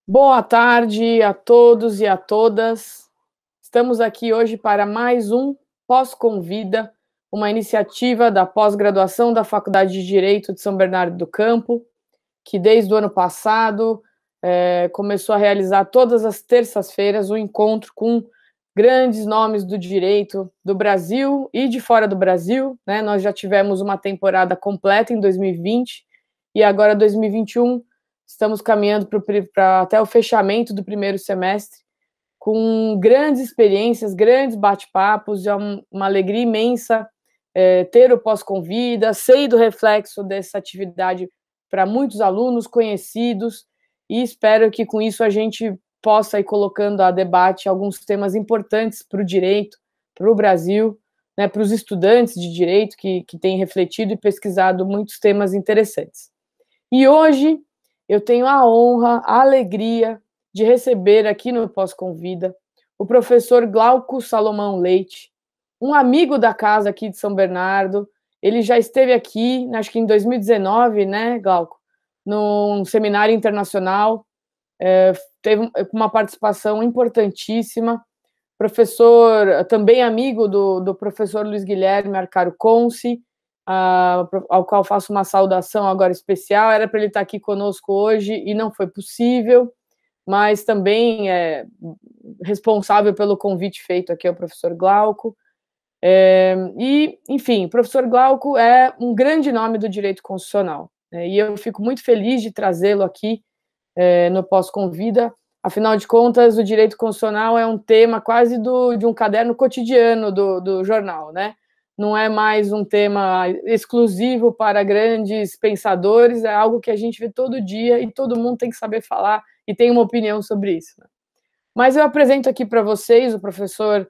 Boa tarde a todos e a todas. Estamos aqui hoje para mais um Pós-Convida, uma iniciativa da pós-graduação da Faculdade de Direito de São Bernardo do Campo, que desde o ano passado começou a realizar todas as terças-feiras um encontro com grandes nomes do direito do Brasil e de fora do Brasil, né? Nós já tivemos uma temporada completa em 2020 e agora 2021 estamos caminhando até o fechamento do primeiro semestre com grandes experiências, grandes bate-papos. É uma alegria imensa ter o Pós-Convida, sei do reflexo dessa atividade para muitos alunos conhecidos e espero que com isso a gente possa ir colocando a debate alguns temas importantes para o direito, para o Brasil, né, para os estudantes de direito que têm refletido e pesquisado muitos temas interessantes. E hoje eu tenho a honra, a alegria de receber aqui no Pós-Convida o professor Glauco Salomão Leite, um amigo da casa aqui de São Bernardo. Ele já esteve aqui, acho que em 2019, né, Glauco, num seminário internacional, teve uma participação importantíssima. Professor, também amigo do professor Luiz Guilherme Arcaro Conce, ao qual faço uma saudação agora especial. Era para ele estar aqui conosco hoje e não foi possível, mas também é responsável pelo convite feito aqui ao professor Glauco. Enfim, o professor Glauco é um grande nome do direito constitucional, né, e eu fico muito feliz de trazê-lo aqui no Pós-Convida. Afinal de contas, o direito constitucional é um tema quase de um caderno cotidiano do jornal, né? Não é mais um tema exclusivo para grandes pensadores, é algo que a gente vê todo dia e todo mundo tem que saber falar e tem uma opinião sobre isso, né? Mas eu apresento aqui para vocês o professor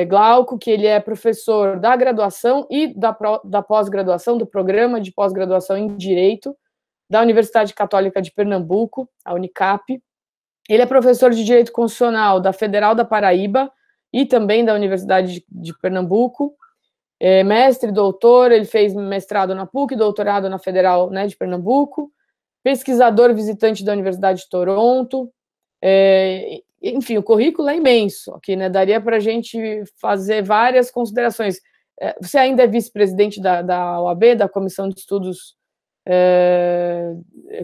Glauco, que ele é professor da graduação e da pós-graduação, do programa de pós-graduação em Direito da Universidade Católica de Pernambuco, a Unicap. Ele é professor de Direito Constitucional da Federal da Paraíba e também da Universidade de Pernambuco. Mestre e doutor, ele fez mestrado na PUC, doutorado na Federal, né, de Pernambuco. Pesquisador visitante da Universidade de Toronto. Enfim, o currículo é imenso aqui, né? Daria para a gente fazer várias considerações. Você ainda é vice-presidente da OAB, da Comissão de Estudos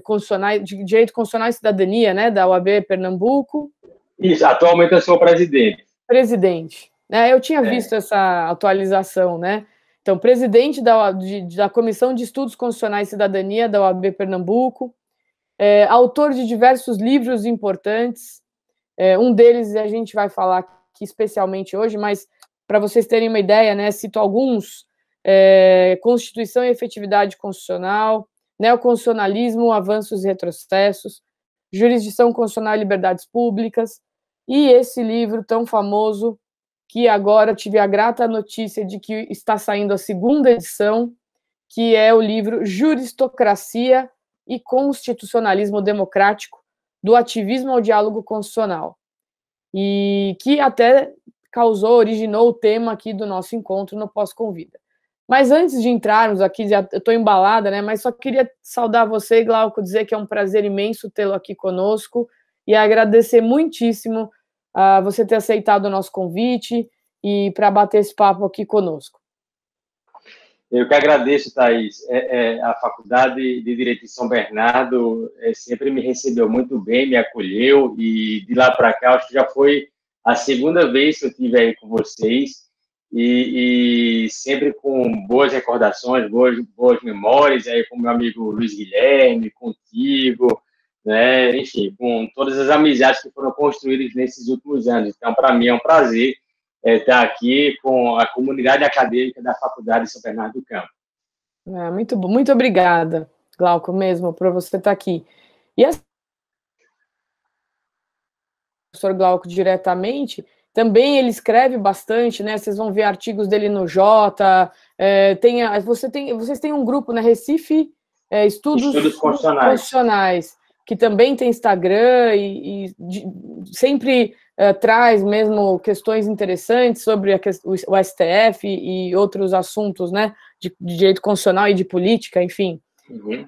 Constitucionais, de Direito Constitucional e Cidadania, né? Da OAB Pernambuco. Isso, atualmente eu sou presidente. Presidente. Eu tinha visto essa atualização, né? Então, presidente da Comissão de Estudos Constitucionais e Cidadania da OAB Pernambuco, autor de diversos livros importantes. Um deles a gente vai falar aqui especialmente hoje, mas para vocês terem uma ideia, né, cito alguns: Constituição e Efetividade Constitucional, Neoconstitucionalismo, Avanços e Retrocessos, Jurisdição Constitucional e Liberdades Públicas, e esse livro tão famoso, que agora tive a grata notícia de que está saindo a segunda edição, que é o livro Juristocracia e Constitucionalismo Democrático, do ativismo ao diálogo constitucional, e que até originou o tema aqui do nosso encontro no Pós-Convida. Mas antes de entrarmos aqui, eu estou embalada, né? Mas só queria saudar você, Glauco, dizer que é um prazer imenso tê-lo aqui conosco e agradecer muitíssimo a você ter aceitado o nosso convite e para bater esse papo aqui conosco. Eu que agradeço, Thaís. A Faculdade de Direito de São Bernardo sempre me recebeu muito bem, me acolheu, e de lá para cá, acho que já foi a segunda vez que eu estive aí com vocês, e sempre com boas recordações, boas memórias, aí com meu amigo Luiz Guilherme, contigo, né? Enfim, com todas as amizades que foram construídas nesses últimos anos. Então, para mim é um prazer estar aqui com a comunidade acadêmica da Faculdade de São Bernardo do Campo. Muito bom, muito obrigada, Glauco, mesmo, por você estar aqui. E o professor Glauco diretamente, também ele escreve bastante, né? Vocês vão ver artigos dele no Jota. Vocês têm um grupo, né? Recife Estudos Constitucionais, que também tem Instagram e sempre traz mesmo questões interessantes sobre o STF e outros assuntos, né, de direito constitucional e de política, enfim. Uhum.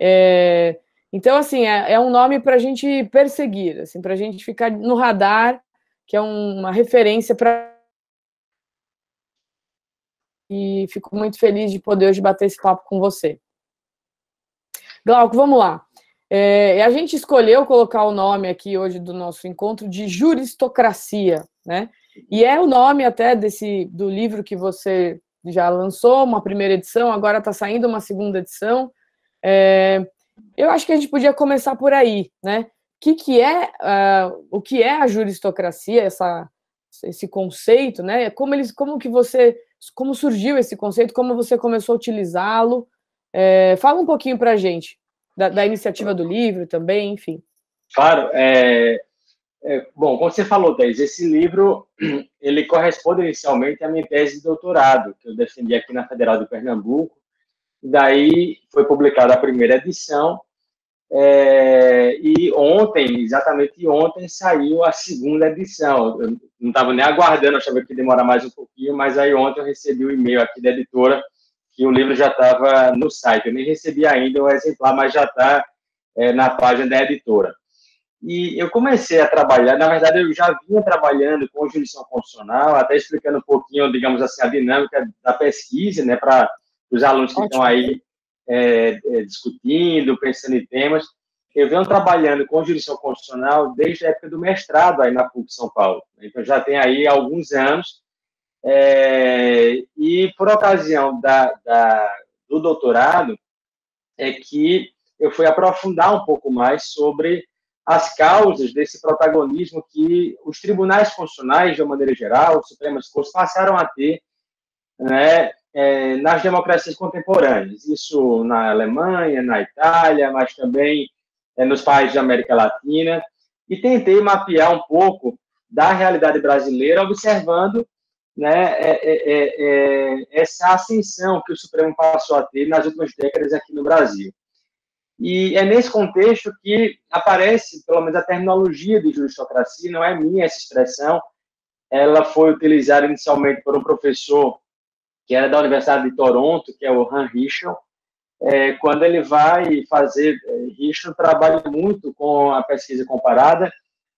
Então, assim, é um nome para a gente perseguir, assim, para a gente ficar no radar, que é uma referência para... E fico muito feliz de poder hoje bater esse papo com você. Glauco, vamos lá. A gente escolheu colocar o nome aqui hoje do nosso encontro de Juristocracia, né? E é o nome até do livro que você já lançou, uma primeira edição, agora está saindo uma segunda edição. Eu acho que a gente podia começar por aí, né? O que é a juristocracia, esse conceito, né? Como surgiu esse conceito, como você começou a utilizá-lo? Fala um pouquinho para a gente da iniciativa do livro também, enfim. Claro. Bom, como você falou, Thais, esse livro ele corresponde inicialmente à minha tese de doutorado, que eu defendi aqui na Federal de Pernambuco. Daí foi publicada a primeira edição, e exatamente ontem, saiu a segunda edição. Eu não estava nem aguardando, achava que ia demorar mais um pouquinho, mas aí ontem eu recebi o e-mail aqui da editora que o livro já estava no site. Eu nem recebi ainda o exemplar, mas já está na página da editora. E eu comecei a trabalhar, na verdade, eu já vinha trabalhando com jurisdição constitucional, até explicando um pouquinho, digamos assim, a dinâmica da pesquisa, né, para os alunos que estão aí discutindo, pensando em temas. Eu venho trabalhando com jurisdição constitucional desde a época do mestrado aí na PUC São Paulo. Então, já tem aí alguns anos. E, por ocasião do doutorado, é que eu fui aprofundar um pouco mais sobre as causas desse protagonismo que os tribunais constitucionais, de uma maneira geral, os Supremas Cortes, passaram a ter, né, nas democracias contemporâneas. Isso na Alemanha, na Itália, mas também nos países da América Latina. E tentei mapear um pouco da realidade brasileira, observando, né, essa ascensão que o Supremo passou a ter nas últimas décadas aqui no Brasil. E é nesse contexto que aparece, pelo menos, a terminologia de juristocracia. Não é minha essa expressão, ela foi utilizada inicialmente por um professor que era da Universidade de Toronto, que é o Han Richel. Quando ele vai fazer, Richel trabalha muito com a pesquisa comparada,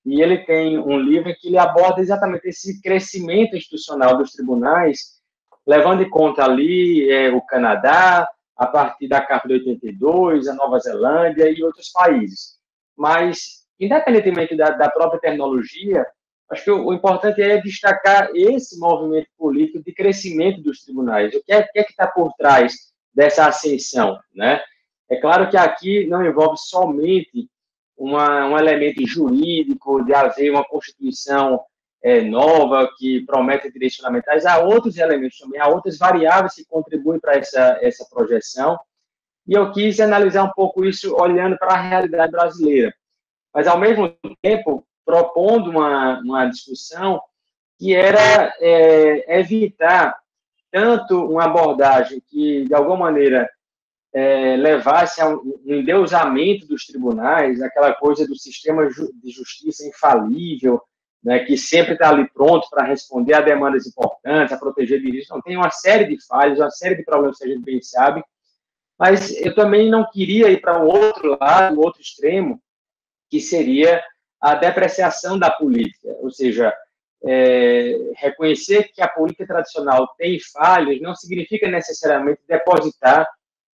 e ele tem um livro que ele aborda exatamente esse crescimento institucional dos tribunais, levando em conta ali o Canadá, a partir da Carta de 82, a Nova Zelândia e outros países. Mas, independentemente da própria terminologia, acho que o importante é destacar esse movimento político de crescimento dos tribunais. O que é que está por trás dessa ascensão, né? É claro que aqui não envolve somente um elemento jurídico, de haver uma Constituição nova, que promete direitos fundamentais. Há outros elementos também, há outras variáveis que contribuem para essa projeção, e eu quis analisar um pouco isso olhando para a realidade brasileira, mas, ao mesmo tempo, propondo uma discussão que era evitar tanto uma abordagem que, de alguma maneira, levasse a um endeusamento dos tribunais, aquela coisa do sistema de justiça infalível, né, que sempre está ali pronto para responder a demandas importantes, a proteger direitos. Então, tem uma série de falhas, uma série de problemas que a gente bem sabe, mas eu também não queria ir para um outro lado, um outro extremo, que seria a depreciação da política, ou seja, reconhecer que a política tradicional tem falhas não significa necessariamente depositar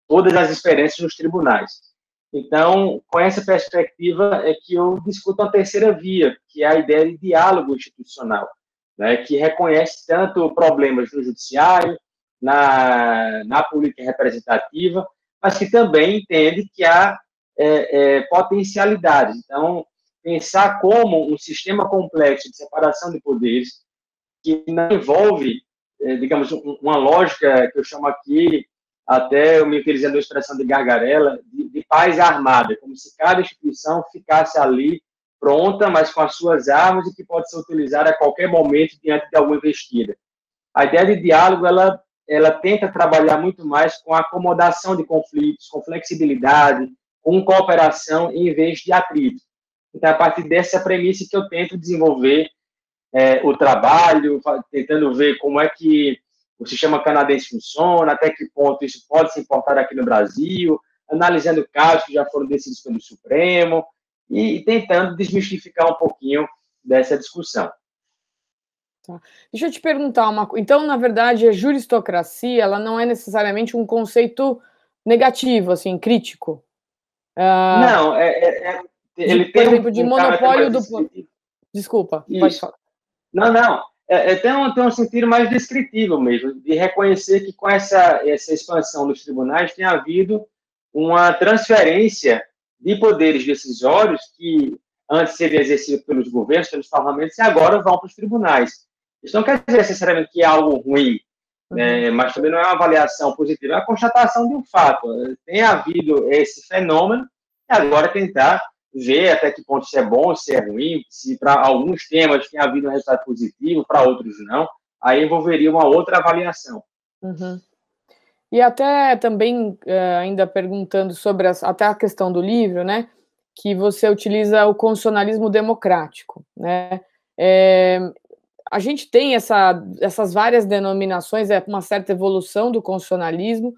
todas as esperanças nos tribunais. Então, com essa perspectiva é que eu discuto uma terceira via, que é a ideia de diálogo institucional, né, que reconhece tanto problemas no judiciário, na política representativa, mas que também entende que há potencialidades. Então, pensar como um sistema complexo de separação de poderes, que não envolve, digamos, uma lógica que eu chamo aqui, até eu me utilizando a expressão de Gargarella, de paz armada, como se cada instituição ficasse ali pronta, mas com as suas armas e que pode ser utilizada a qualquer momento diante de alguma investida. A ideia de diálogo, ela tenta trabalhar muito mais com a acomodação de conflitos, com flexibilidade, com cooperação, em vez de atrito. Então, a partir dessa premissa que eu tento desenvolver o trabalho, tentando ver como é que o sistema canadense funciona, até que ponto isso pode se importar aqui no Brasil, analisando casos que já foram decididos pelo Supremo e tentando desmistificar um pouquinho dessa discussão. Tá. Deixa eu te perguntar uma coisa. Então, na verdade, a juristocracia, ela não é necessariamente um conceito negativo, assim, crítico? Não, ele Por tem exemplo, de um caráter monopólio mais do... descritivo. Desculpa, pode Isso. falar. Não. Tem um sentido mais descritivo mesmo, de reconhecer que com essa expansão dos tribunais tem havido uma transferência de poderes decisórios que antes seria exercido pelos governos, pelos parlamentos, e agora vão para os tribunais. Isso não quer dizer necessariamente que é algo ruim, né? Mas também não é uma avaliação positiva, é uma constatação de um fato. Tem havido esse fenômeno, e agora tentar ver até que ponto isso é bom, se é ruim, se para alguns temas tem havido um resultado positivo, para outros não, aí envolveria uma outra avaliação. E até também, ainda perguntando sobre até a questão do livro, né, que você utiliza o constitucionalismo democrático, né? A gente tem essas várias denominações, é uma certa evolução do constitucionalismo.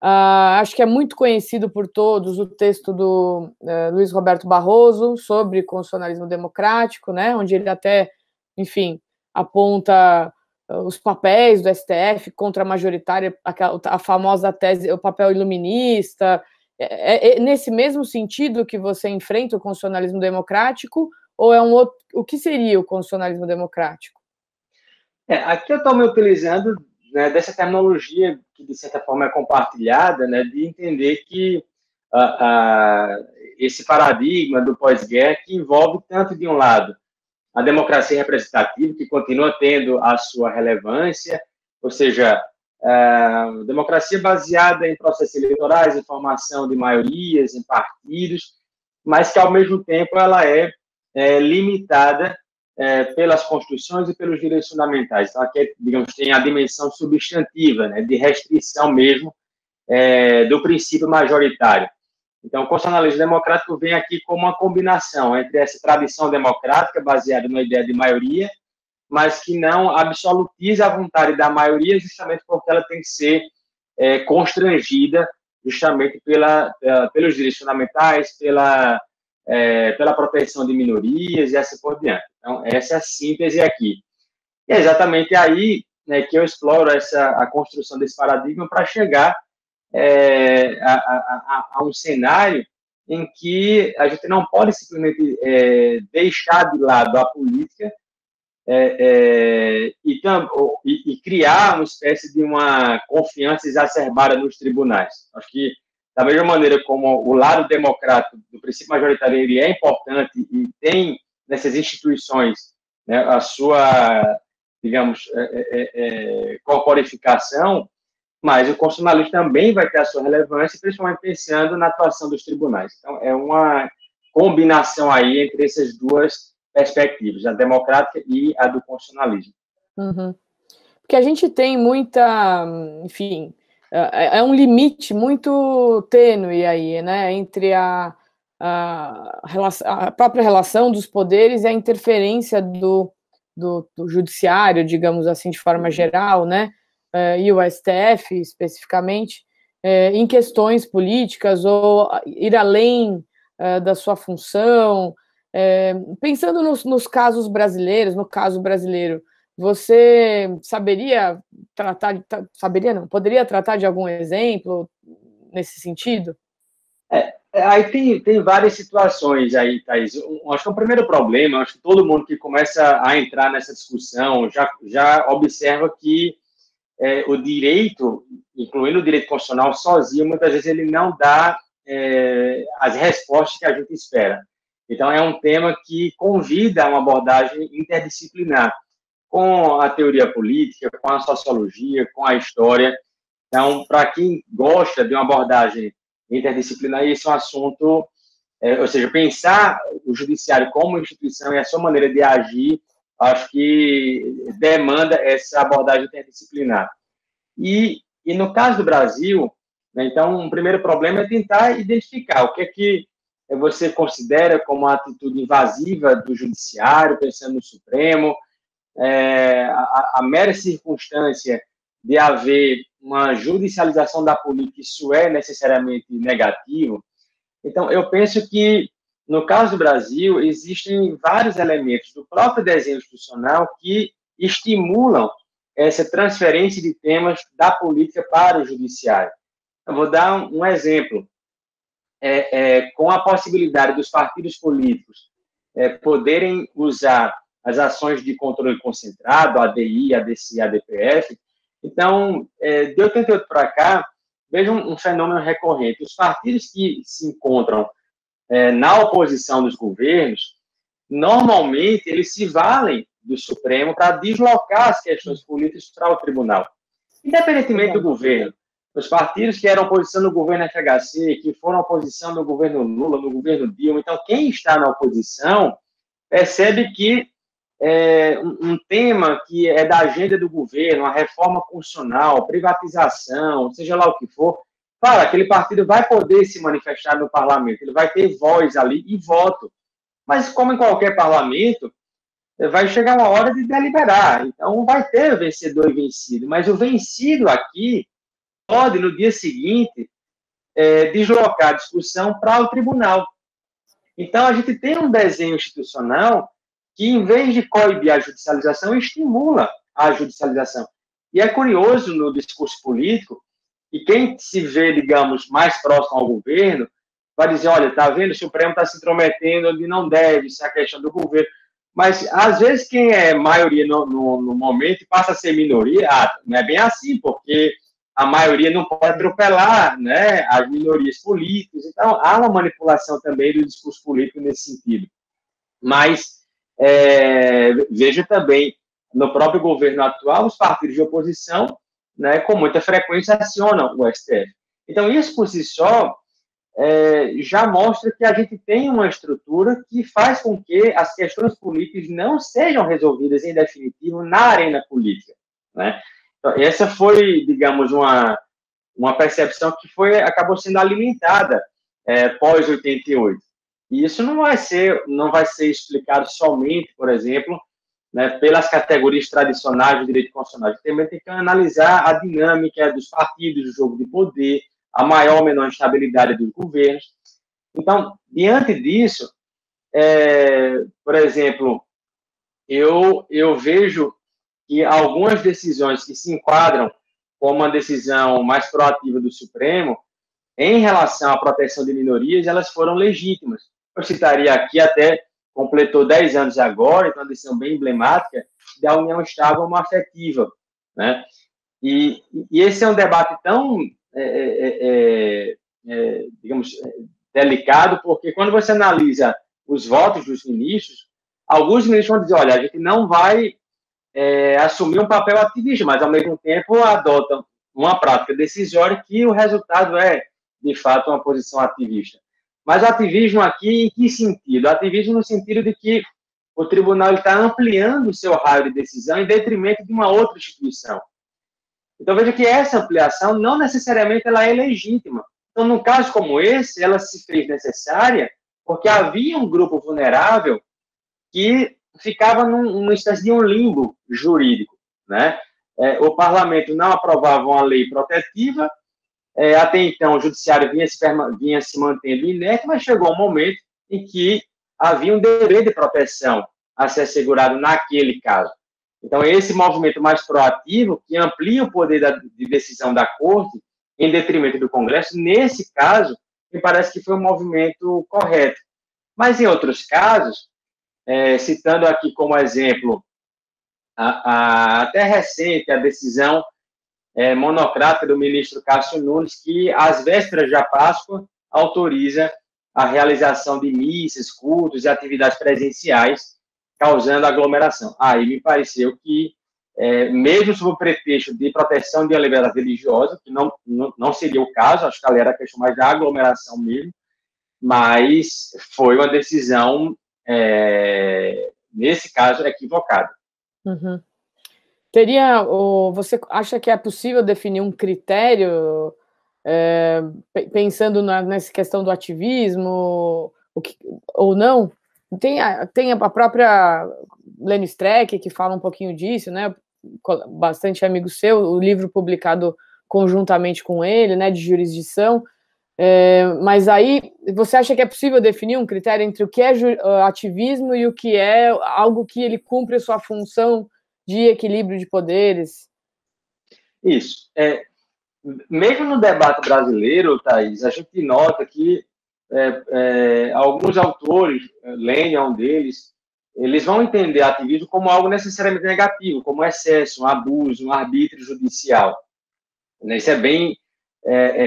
Acho que é muito conhecido por todos o texto do Luiz Roberto Barroso sobre constitucionalismo democrático, né, onde ele até, enfim, aponta os papéis do STF contra a majoritária, a famosa tese, o papel iluminista. É nesse mesmo sentido que você enfrenta o constitucionalismo democrático, ou é um outro? O que seria o constitucionalismo democrático? Aqui eu estou me utilizando, né, dessa terminologia que, de certa forma, é compartilhada, né, de entender que esse paradigma do pós-guerra que envolve tanto, de um lado, a democracia representativa, que continua tendo a sua relevância, ou seja, democracia baseada em processos eleitorais, em formação de maiorias, em partidos, mas que, ao mesmo tempo, ela é limitada pelas constituições e pelos direitos fundamentais. Então, aqui, digamos, tem a dimensão substantiva, né, de restrição mesmo do princípio majoritário. Então, o constitucionalismo democrático vem aqui como uma combinação entre essa tradição democrática, baseada na ideia de maioria, mas que não absolutiza a vontade da maioria, justamente porque ela tem que ser constrangida justamente pelos direitos fundamentais, pela proteção de minorias e assim por diante. Então, essa é a síntese aqui. E é exatamente aí, né, que eu exploro a construção desse paradigma para chegar a um cenário em que a gente não pode simplesmente deixar de lado a política e criar uma espécie de uma confiança exacerbada nos tribunais. Acho que, da mesma maneira como o lado democrático do princípio majoritário ele é importante e tem nessas instituições, né, a sua, digamos, corporificação, mas o constitucionalismo também vai ter a sua relevância, principalmente pensando na atuação dos tribunais. Então, é uma combinação aí entre essas duas perspectivas, a democrática e a do constitucionalismo. Porque a gente tem muita, enfim, é um limite muito tênue aí, né, entre a própria relação dos poderes e a interferência do judiciário, digamos assim, de forma geral, né, e o STF especificamente, em questões políticas ou ir além da sua função. Pensando nos casos brasileiros, no caso brasileiro, você poderia tratar de algum exemplo nesse sentido? Aí tem várias situações aí, Thaís. Acho que o primeiro problema, acho que todo mundo que começa a entrar nessa discussão já observa que o direito, incluindo o direito constitucional, sozinho, muitas vezes ele não dá as respostas que a gente espera. Então, é um tema que convida a uma abordagem interdisciplinar, com a teoria política, com a sociologia, com a história. Então, para quem gosta de uma abordagem interdisciplinar, esse é um assunto, ou seja, pensar o judiciário como instituição e a sua maneira de agir, acho que demanda essa abordagem interdisciplinar. E no caso do Brasil, né, então, um primeiro problema é tentar identificar o que é que você considera como uma atitude invasiva do judiciário, pensando no Supremo, a mera circunstância de haver uma judicialização da política, isso é necessariamente negativo. Então, eu penso que, no caso do Brasil, existem vários elementos do próprio desenho institucional que estimulam essa transferência de temas da política para o judiciário. Eu vou dar um exemplo. Com a possibilidade dos partidos políticos poderem usar as ações de controle concentrado, ADI, ADC, ADPF. Então, de 88 para cá, veja um fenômeno recorrente. Os partidos que se encontram na oposição dos governos, normalmente eles se valem do Supremo para deslocar as questões políticas para o tribunal. Independentemente do governo, os partidos que eram oposição no governo FHC, que foram oposição no governo Lula, no governo Dilma, então quem está na oposição percebe que um tema que é da agenda do governo, a reforma constitucional, privatização, seja lá o que for, claro, aquele partido vai poder se manifestar no parlamento, ele vai ter voz ali e voto. Mas, como em qualquer parlamento, vai chegar uma hora de deliberar. Então, vai ter vencedor e vencido. Mas o vencido aqui pode, no dia seguinte, deslocar a discussão para o tribunal. Então, a gente tem um desenho institucional que, em vez de coibir a judicialização, estimula a judicialização. E é curioso no discurso político, e quem se vê, digamos, mais próximo ao governo, vai dizer, olha, está vendo, o Supremo está se intrometendo onde não deve, isso é a questão do governo. Mas, às vezes, quem é maioria no momento passa a ser minoria. Não é bem assim, porque a maioria não pode atropelar, né, as minorias políticas. Então, há uma manipulação também do discurso político nesse sentido. Mas, veja também, no próprio governo atual, os partidos de oposição, né, com muita frequência, acionam o STF. Então, isso por si só já mostra que a gente tem uma estrutura que faz com que as questões políticas não sejam resolvidas em definitivo na arena política, né? Então, essa foi, digamos, uma percepção que acabou sendo alimentada pós-88. E isso não vai ser explicado somente, por exemplo, né, pelas categorias tradicionais do direito constitucional. A gente também tem que analisar a dinâmica dos partidos, do jogo de poder, a maior ou menor instabilidade dos governos. Então, diante disso, por exemplo, eu vejo que algumas decisões que se enquadram como uma decisão mais proativa do Supremo, em relação à proteção de minorias, elas foram legítimas. Eu citaria aqui, até completou 10 anos agora, então uma decisão bem emblemática, da união estável homoafetiva, né? E esse é um debate tão digamos, delicado, porque quando você analisa os votos dos ministros, alguns ministros vão dizer, olha, a gente não vai assumir um papel ativista, mas, ao mesmo tempo, adotam uma prática decisória que o resultado é, de fato, uma posição ativista. Mas o ativismo aqui, em que sentido? O ativismo no sentido de que o tribunal está ampliando o seu raio de decisão em detrimento de uma outra instituição. Então, veja que essa ampliação não necessariamente ela é legítima. Então, num caso como esse, ela se fez necessária porque havia um grupo vulnerável que ficava numa espécie de um limbo jurídico, né? O parlamento não aprovava uma lei protetiva, até então o judiciário vinha se mantendo inerte, mas chegou um momento em que havia um dever de proteção a ser assegurado naquele caso. Então, esse movimento mais proativo, que amplia o poder de decisão da Corte, em detrimento do Congresso, nesse caso, me parece que foi um movimento correto. Mas, em outros casos, citando aqui como exemplo, até recente, a decisão monocrática do ministro Cássio Nunes, que, às vésperas da Páscoa, autoriza a realização de missas, cultos e atividades presenciais, causando aglomeração. Aí me pareceu que, mesmo sob o pretexto de proteção de uma liberdade religiosa, que não seria o caso, acho que ali era a questão mais da aglomeração mesmo, mas foi uma decisão, nesse caso, equivocada. Uhum. Você acha que é possível definir um critério, pensando nessa questão do ativismo, ou não? Tem a própria Lene Streck, que fala um pouquinho disso, né? bastante amigo seu, o livro publicado conjuntamente com ele, né, de jurisdição. Mas aí, você acha que é possível definir um critério entre o que é ativismo e o que é algo que ele cumpre a sua função de equilíbrio de poderes? Isso. Mesmo no debate brasileiro, Thaís, a gente nota que alguns autores, Lênin é um deles, eles vão entender ativismo como algo necessariamente negativo, como excesso, um abuso, um arbítrio judicial. Isso é bem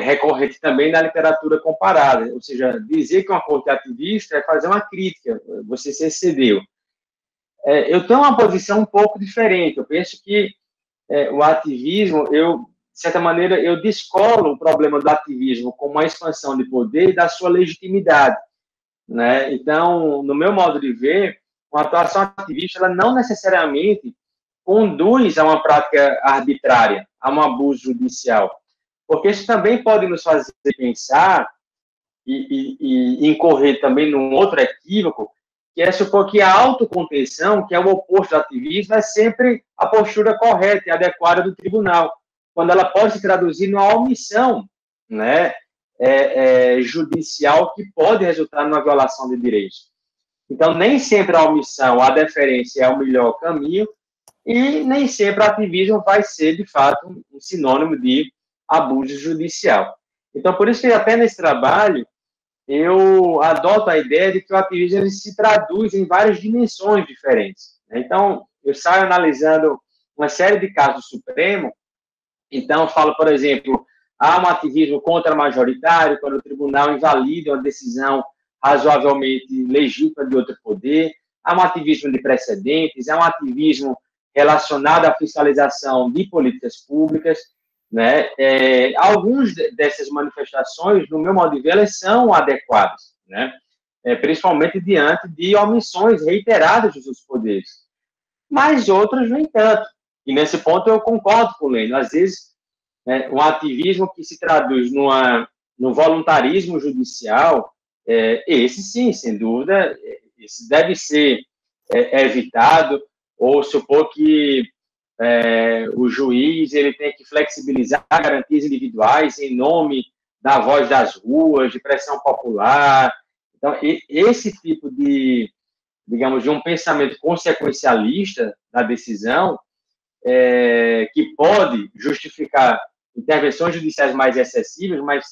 recorrente também na literatura comparada, ou seja, dizer que uma corte é ativista é fazer uma crítica, você se excedeu. Eu tenho uma posição um pouco diferente, eu penso que o ativismo, de certa maneira, eu descolo o problema do ativismo como uma expansão de poder e da sua legitimidade, né? Então, no meu modo de ver, uma atuação ativista, ela não necessariamente conduz a uma prática arbitrária, a um abuso judicial, porque isso também pode nos fazer pensar e incorrer também num outro equívoco, que é supor que a autocontenção, que é o oposto do ativismo, é sempre a postura correta e adequada do tribunal, quando ela pode se traduzir numa omissão, né, judicial que pode resultar numa violação de direitos. Então, nem sempre a omissão, a deferência é o melhor caminho e nem sempre o ativismo vai ser, de fato, um sinônimo de abuso judicial. Então, por isso que até nesse trabalho, eu adoto a ideia de que o ativismo ele se traduz em várias dimensões diferentes. Então, eu saio analisando uma série de casos do Supremo. Então, falo, por exemplo, há um ativismo contra-majoritário, quando o tribunal invalida uma decisão razoavelmente legítima de outro poder. Há um ativismo de precedentes, há um ativismo relacionado à fiscalização de políticas públicas, né? Algumas dessas manifestações, no meu modo de ver, elas são adequadas, né? Principalmente diante de omissões reiteradas dos poderes. Mas outras, nem tanto. E nesse ponto eu concordo com o Lênin. Às vezes, um ativismo que se traduz no voluntarismo judicial, esse sim, sem dúvida, esse deve ser evitado, ou supor que o juiz ele tem que flexibilizar garantias individuais em nome da voz das ruas, de pressão popular. Então, esse tipo de, digamos, de um pensamento consequencialista da decisão, que pode justificar intervenções judiciais mais excessivas, mas,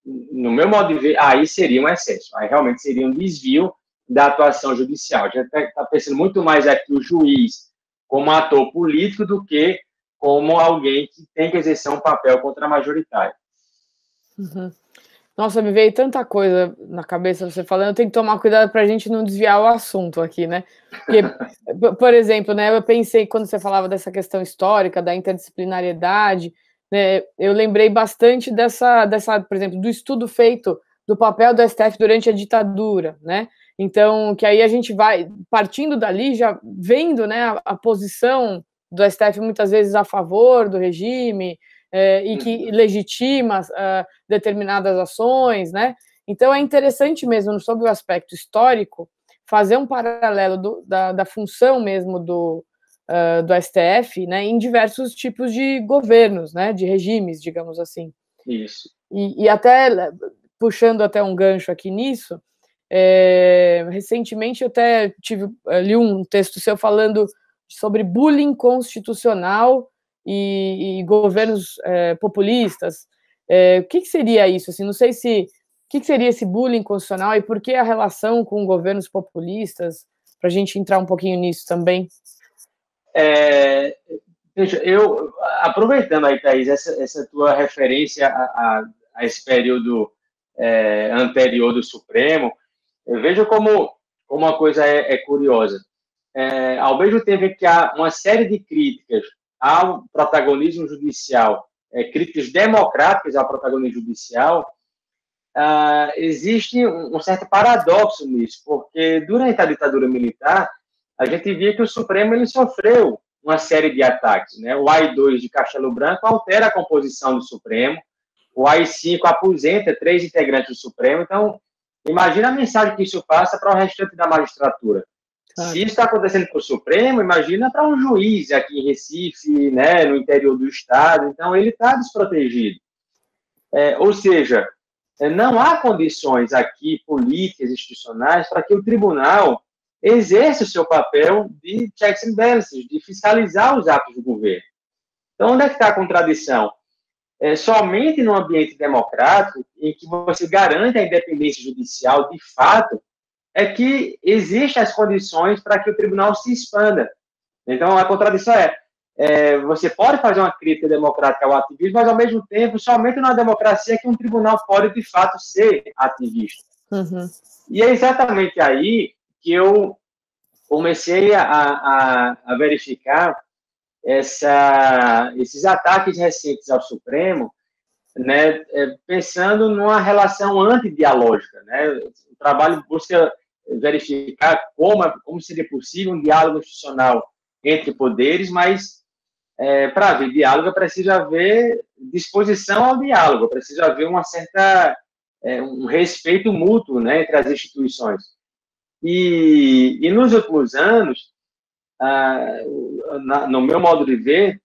no meu modo de ver, aí seria um excesso, aí realmente seria um desvio da atuação judicial. A gente está pensando muito mais aqui o juiz como ator político do que como alguém que tem que exercer um papel contra-majoritário. Uhum. Nossa, me veio tanta coisa na cabeça você falando, eu tenho que tomar cuidado para a gente não desviar o assunto aqui, né? Porque, por exemplo, né, eu pensei, quando você falava dessa questão histórica, da interdisciplinariedade, né, eu lembrei bastante dessa, por exemplo, do estudo feito do papel do STF durante a ditadura, né? Então, que aí a gente vai, partindo dali, já vendo, né, a posição do STF muitas vezes a favor do regime, e que legitima determinadas ações, né? Então, é interessante mesmo, sob o aspecto histórico, fazer um paralelo da função mesmo do STF, né, em diversos tipos de governos, né, de regimes, digamos assim. Isso. E até, puxando até um gancho aqui nisso, recentemente eu até li um texto seu falando sobre bullying constitucional e governos populistas. O que seria isso? Assim, não sei o que seria esse bullying constitucional e por que a relação com governos populistas, para a gente entrar um pouquinho nisso também. Eu, aproveitando aí, Thaís, essa tua referência a esse período anterior do Supremo, eu vejo como uma coisa curiosa. Ao mesmo tempo que há uma série de críticas ao protagonismo judicial, críticas democráticas ao protagonismo judicial, existe um certo paradoxo nisso, porque durante a ditadura militar, a gente via que o Supremo ele sofreu uma série de ataques, né? O AI-2 de Castelo Branco altera a composição do Supremo, o AI-5 aposenta 3 integrantes do Supremo, então imagina a mensagem que isso passa para o restante da magistratura. Se isso está acontecendo para o Supremo, imagina para um juiz aqui em Recife, né, no interior do estado. Então, ele está desprotegido. Ou seja, não há condições aqui políticas, institucionais, para que o tribunal exerça o seu papel de checks and balances, de fiscalizar os atos do governo. Então, onde é que está a contradição? Somente num ambiente democrático, em que você garante a independência judicial de fato, é que existem as condições para que o tribunal se expanda. Então, a contradição você pode fazer uma crítica democrática ao ativismo, mas, ao mesmo tempo, somente numa democracia que um tribunal pode, de fato, ser ativista. Uhum. E é exatamente aí que eu comecei a verificar esses ataques recentes ao Supremo, né, pensando numa relação antidialógica. Né? O trabalho busca verificar como seria possível um diálogo institucional entre poderes, mas para haver diálogo é preciso haver disposição ao diálogo, é preciso haver um respeito mútuo, né, entre as instituições. E nos últimos anos, no meu modo de ver,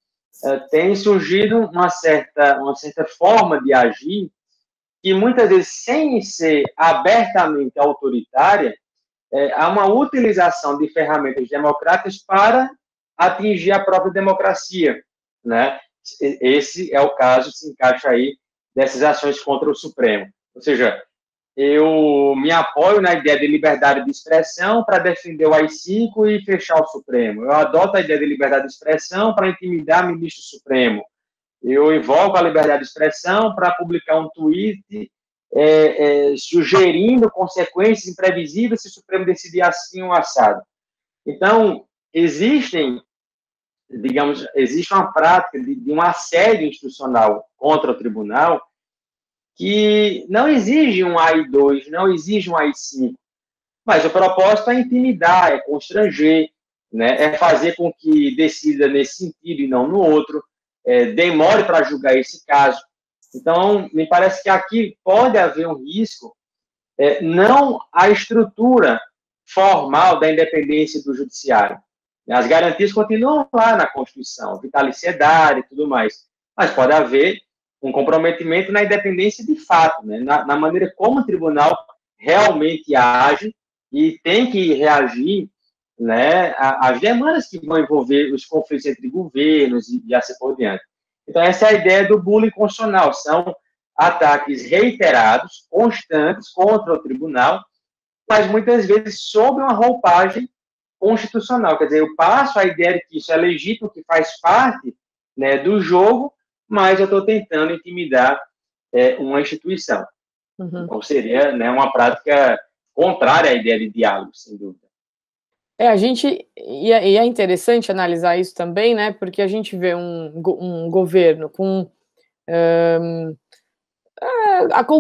tem surgido uma certa forma de agir que, muitas vezes, sem ser abertamente autoritária, há uma utilização de ferramentas democráticas para atingir a própria democracia, né? Esse é o caso, se encaixa aí, dessas ações contra o Supremo. Ou seja, eu me apoio na ideia de liberdade de expressão para defender o AI-5 e fechar o Supremo. Eu adoto a ideia de liberdade de expressão para intimidar o ministro Supremo. Eu invoco a liberdade de expressão para publicar um tweet sugerindo consequências imprevisíveis se o Supremo decidir assim ou assado. Então, existe uma prática de um assédio institucional contra o tribunal que não exige um AI-2, não exige um AI-5, mas o propósito é intimidar, é constranger, né, é fazer com que decida nesse sentido e não no outro, demore para julgar esse caso. Então, me parece que aqui pode haver um risco, não a estrutura formal da independência do judiciário. As garantias continuam lá na Constituição, vitaliciedade e tudo mais, mas pode haver um comprometimento na independência de fato, né? na maneira como o tribunal realmente age e tem que reagir, né, às demandas que vão envolver os conflitos entre governos e assim por diante. Então, essa é a ideia do bullying constitucional. São ataques reiterados, constantes contra o tribunal, mas muitas vezes sob uma roupagem constitucional. Quer dizer, eu passo a ideia de que isso é legítimo, que faz parte, né, do jogo, mas eu estou tentando intimidar uma instituição. Uhum. Então, seria, né, uma prática contrária à ideia de diálogo, sem dúvida. E é interessante analisar isso também, né, porque a gente vê um governo com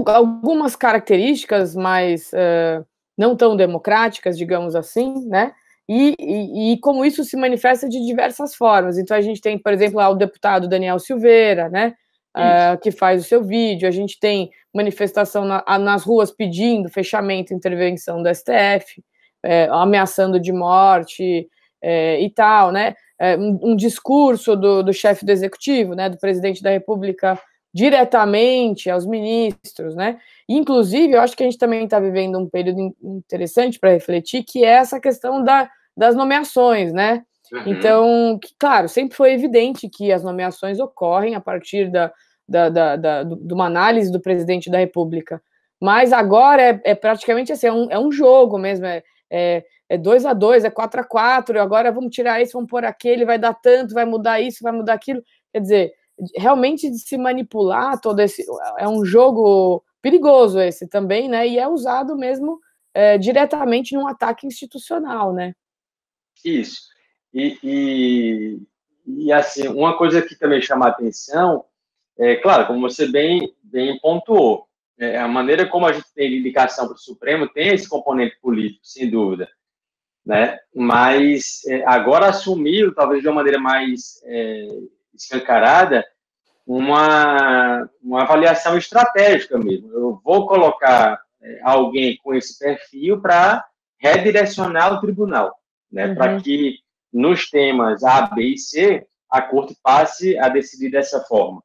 algumas características mais não tão democráticas, digamos assim, né, e como isso se manifesta de diversas formas. Então, a gente tem, por exemplo, o deputado Daniel Silveira, né, que faz o seu vídeo, a gente tem manifestação nas ruas pedindo fechamento e intervenção do STF, ameaçando de morte e tal, né, um discurso do chefe do executivo, né, do presidente da República, diretamente aos ministros, né? Inclusive, eu acho que a gente também está vivendo um período interessante para refletir, que é essa questão das nomeações, né? Uhum. Então, claro, sempre foi evidente que as nomeações ocorrem a partir de uma análise do presidente da República, mas agora é praticamente assim, é um jogo mesmo, é 2-2, é 4-4, agora vamos tirar esse, vamos pôr aquele, vai dar tanto, vai mudar isso, vai mudar aquilo, quer dizer, realmente de se manipular todo esse... É um jogo perigoso esse também, né? E é usado mesmo diretamente num ataque institucional, né? Isso. E assim, uma coisa que também chama a atenção, claro, como você bem pontuou, a maneira como a gente tem de indicação para o Supremo tem esse componente político, sem dúvida, né? Mas agora assumiu, talvez de uma maneira mais escancarada, uma avaliação estratégica mesmo. Eu vou colocar alguém com esse perfil para redirecionar o tribunal, né, para que nos temas A, B e C, a Corte passe a decidir dessa forma.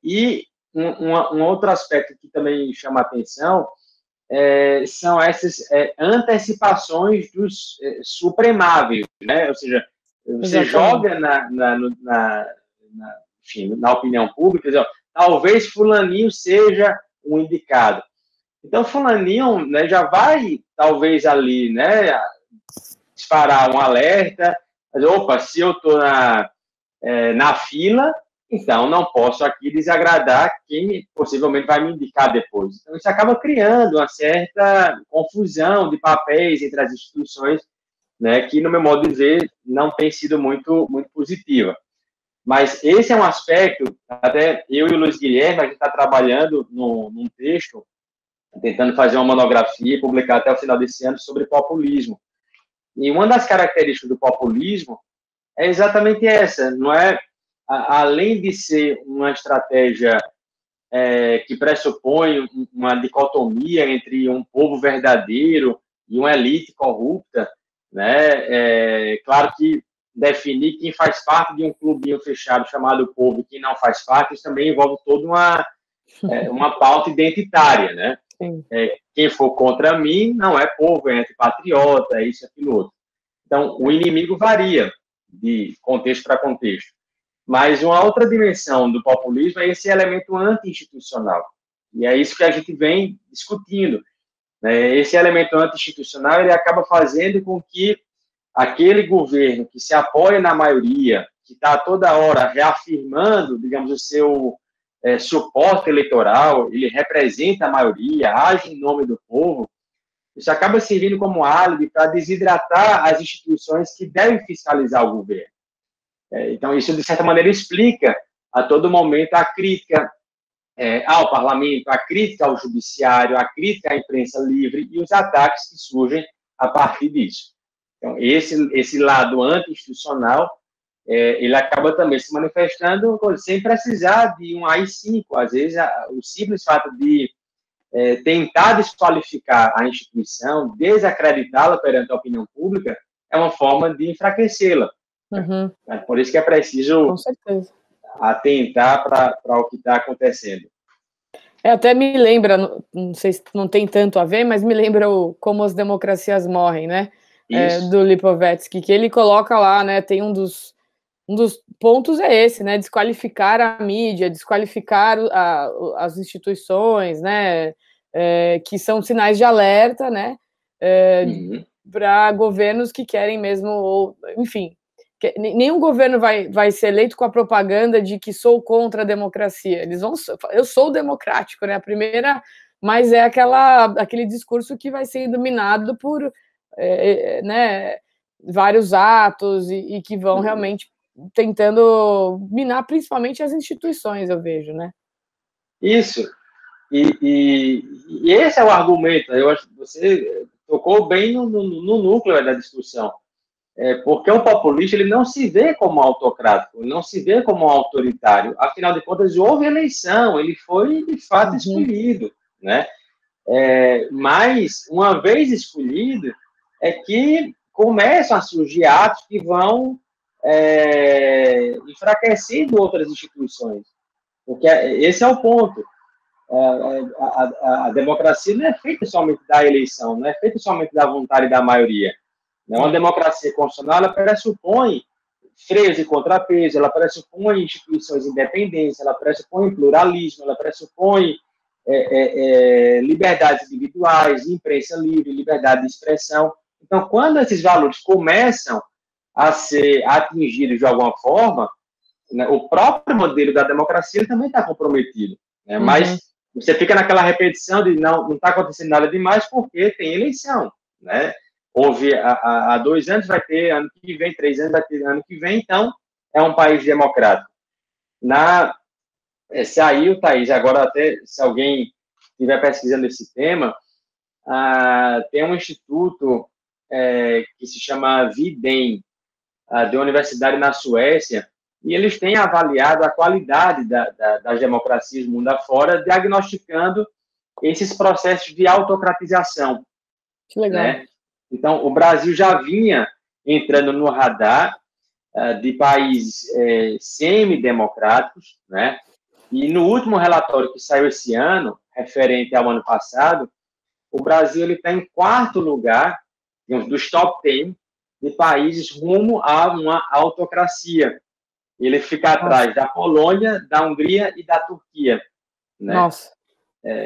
E um outro aspecto que também chama a atenção são essas antecipações dos supremáveis, né? Ou seja, você joga enfim, na opinião pública, diz, ó, talvez fulaninho seja um indicado. Então, fulaninho, né, já vai, talvez, ali, né, disparar um alerta, mas, opa, se eu estou na fila, então não posso aqui desagradar quem possivelmente vai me indicar depois. Então, isso acaba criando uma certa confusão de papéis entre as instituições, né, que, no meu modo de ver, não tem sido muito positiva. Mas esse é um aspecto, até eu e o Luiz Guilherme, a gente está trabalhando num texto, tentando fazer uma monografia e publicar até o final desse ano sobre populismo. E uma das características do populismo é exatamente essa, não é? Além de ser uma estratégia que pressupõe uma dicotomia entre um povo verdadeiro e uma elite corrupta, né? Claro que definir quem faz parte de um clubinho fechado chamado povo e quem não faz parte, isso também envolve toda uma pauta identitária, né? Quem for contra mim não é povo, é antipatriota, é isso, aquilo, outro. Então, o inimigo varia de contexto para contexto. Mas uma outra dimensão do populismo é esse elemento anti-institucional. E é isso que a gente vem discutindo. Esse elemento anti-institucional ele acaba fazendo com que aquele governo que se apoia na maioria, que está toda hora reafirmando, digamos, o seu suporte eleitoral, ele representa a maioria, age em nome do povo, isso acaba servindo como álibi para desidratar as instituições que devem fiscalizar o governo. Então, isso, de certa maneira, explica a todo momento a crítica ao parlamento, a crítica ao judiciário, a crítica à imprensa livre e os ataques que surgem a partir disso. Então, esse lado anti-institucional, ele acaba também se manifestando sem precisar de um AI-5. Às vezes, o simples fato de tentar desqualificar a instituição, desacreditá-la perante a opinião pública, é uma forma de enfraquecê-la. Por isso que é preciso atentar para o que está acontecendo. Até me lembra, não sei se não tem tanto a ver, mas me lembra Como as Democracias Morrem, né? Do Lipovetsky, que ele coloca lá, né? Tem um dos pontos é esse, né? Desqualificar a mídia, desqualificar as instituições, né? Que são sinais de alerta, né? Para governos que querem mesmo, enfim, nenhum governo vai ser eleito com a propaganda de que sou contra a democracia. Eles vão, eu sou democrático, né? A primeira, mas é aquele discurso que vai ser dominado por né, vários atos e que vão realmente tentando minar principalmente as instituições, eu vejo, né? Isso. E esse é o argumento. Eu acho que você tocou bem no núcleo da discussão. Porque o populista ele não se vê como autocrático, não se vê como autoritário. Afinal de contas, houve eleição, ele foi, de fato, escolhido. Né? Mas, uma vez escolhido, é que começam a surgir atos que vão enfraquecendo outras instituições. Porque esse é o ponto. A democracia não é feita somente da eleição, não é feita somente da vontade da maioria. Uma democracia constitucional, ela pressupõe freios e contrapesos, ela pressupõe instituições independentes, ela pressupõe pluralismo, ela pressupõe liberdades individuais, imprensa livre, liberdade de expressão. Então, quando esses valores começam a ser atingidos de alguma forma, né, o próprio modelo da democracia ele também está comprometido. Né? Mas você fica naquela repetição de não está acontecendo nada demais porque tem eleição. Né? Houve há 2 anos, vai ter ano que vem, 3 anos vai ter ano que vem, então é um país democrático. Saiu, Thaís, agora até se alguém estiver pesquisando esse tema, tem um instituto que se chama Videm, de uma universidade na Suécia, e eles têm avaliado a qualidade das democracias mundo afora, diagnosticando esses processos de autocratização. Que legal. Né? Então, o Brasil já vinha entrando no radar de países semidemocráticos, né? E no último relatório que saiu esse ano, referente ao ano passado, o Brasil está em quarto lugar, digamos, dos top 10 de países rumo a uma autocracia. Ele fica atrás da Polônia, da Hungria e da Turquia, né? Nossa.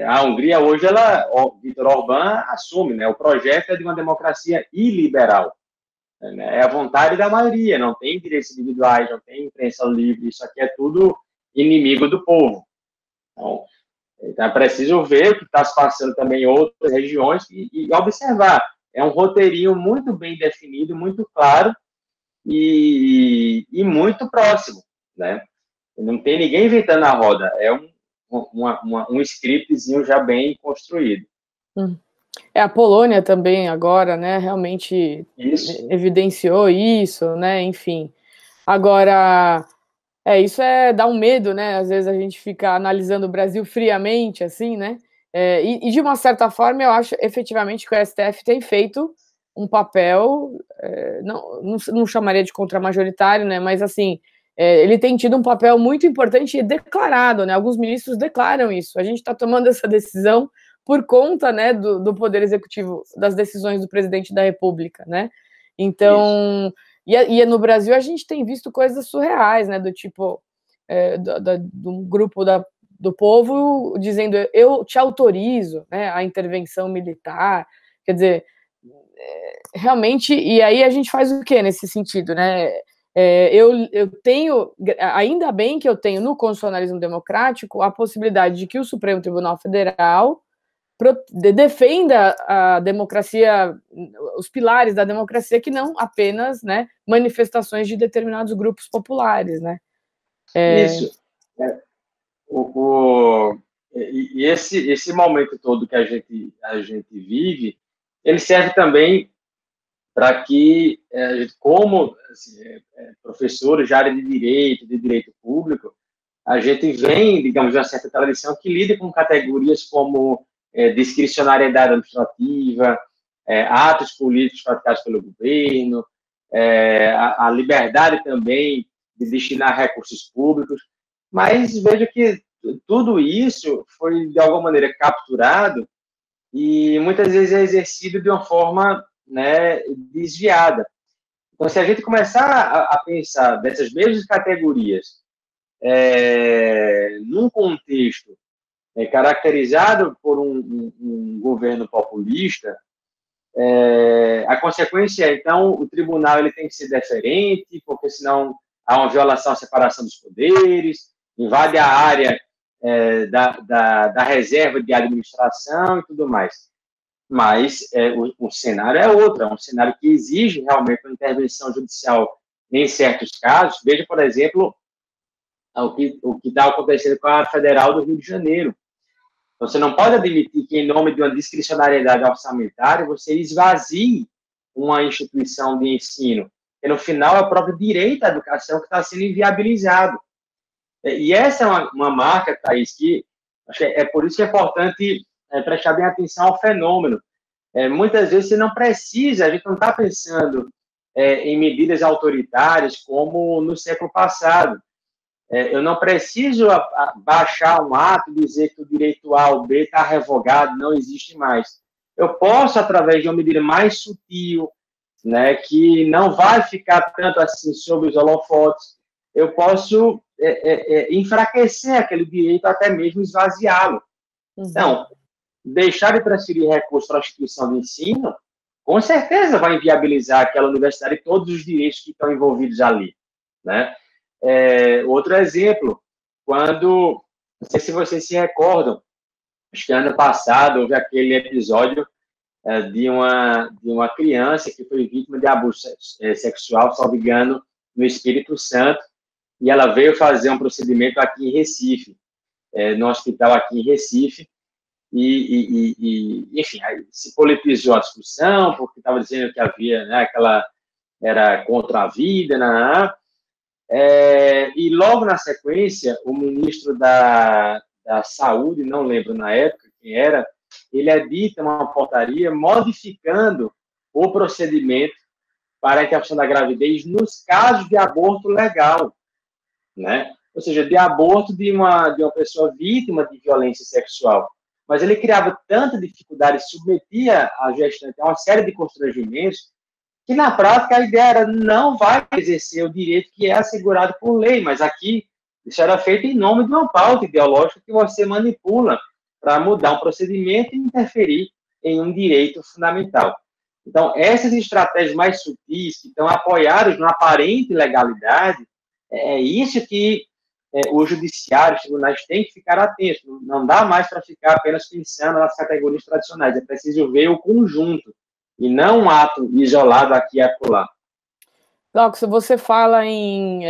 A Hungria hoje, Viktor Orbán assume, né? O projeto é de uma democracia iliberal. Né? É a vontade da maioria, não tem direitos individuais, não tem imprensa livre, isso aqui é tudo inimigo do povo. Então é preciso ver o que está se passando também em outras regiões e observar. É um roteirinho muito bem definido, muito claro e muito próximo, né? Não tem ninguém inventando a roda, é um scriptzinho já bem construído. A Polônia também agora, né, realmente evidenciou isso, né, enfim. Agora, isso dá um medo, né, às vezes a gente fica analisando o Brasil friamente, assim, né, e de uma certa forma eu acho efetivamente que o STF tem feito um papel, não chamaria de contramajoritário, né, mas assim, ele tem tido um papel muito importante e declarado, né, alguns ministros declaram isso, a gente está tomando essa decisão por conta, né, do Poder Executivo, das decisões do Presidente da República, né, então, e no Brasil a gente tem visto coisas surreais, né, do tipo, do grupo do povo dizendo, eu te autorizo, né, a intervenção militar, quer dizer, realmente, e aí a gente faz o que nesse sentido, né, eu tenho, ainda bem que eu tenho no constitucionalismo democrático a possibilidade de que o Supremo Tribunal Federal defenda a democracia, os pilares da democracia, que não apenas, né, manifestações de determinados grupos populares, né? Isso. E esse momento todo que a gente vive, ele serve também para que, como assim, professores de área de direito público, a gente vem, digamos, de uma certa tradição que lida com categorias como discricionariedade administrativa, atos políticos praticados pelo governo, a liberdade também de destinar recursos públicos, mas vejo que tudo isso foi, de alguma maneira, capturado e muitas vezes é exercido de uma forma, né, desviada. Então, se a gente começar a pensar dessas mesmas categorias num contexto caracterizado por um governo populista, a consequência é, então, o tribunal ele tem que ser deferente, porque senão há uma violação à separação dos poderes, invade a área da reserva de administração e tudo mais. Mas o cenário é outro, é um cenário que exige realmente uma intervenção judicial em certos casos. Veja, por exemplo, o que está acontecendo com a Federal do Rio de Janeiro. Você não pode admitir que, em nome de uma discricionariedade orçamentária, você esvazie uma instituição de ensino. E, no final, é o próprio direito à educação que está sendo inviabilizado. E essa é uma marca, Thaís, que acho que é por isso que é importante prestar bem atenção ao fenômeno. Muitas vezes você não precisa, a gente não está pensando em medidas autoritárias como no século passado. Eu não preciso baixar um ato e dizer que o direito A ou B está revogado, não existe mais. Eu posso, através de uma medida mais sutil, né, que não vai ficar tanto assim sobre os holofotes, eu posso enfraquecer aquele direito, até mesmo esvaziá-lo. Então, deixar de transferir recursos para a instituição de ensino, com certeza vai inviabilizar aquela universidade e todos os direitos que estão envolvidos ali, né? Outro exemplo, não sei se vocês se recordam, acho que ano passado houve aquele episódio de uma criança que foi vítima de abuso sexual, salvo engano, no Espírito Santo, e ela veio fazer um procedimento aqui em Recife, no hospital aqui em Recife, enfim, aí se politizou a discussão, porque estava dizendo que havia, né, que ela era contra a vida, e logo na sequência, o ministro da Saúde, não lembro na época quem era, ele edita uma portaria modificando o procedimento para a interrupção da gravidez nos casos de aborto legal, né? Ou seja, de aborto de uma pessoa vítima de violência sexual. Mas ele criava tanta dificuldade, submetia a gestante a uma série de constrangimentos, que na prática a ideia era não vai exercer o direito que é assegurado por lei, mas aqui isso era feito em nome de uma pauta ideológica que você manipula para mudar um procedimento e interferir em um direito fundamental. Então, essas estratégias mais sutis, que estão apoiadas na aparente legalidade, é isso que o judiciário, os tribunais têm que ficar atentos. Não dá mais para ficar apenas pensando nas categorias tradicionais. É preciso ver o conjunto e não um ato isolado aqui e acolá. Glauco, você fala em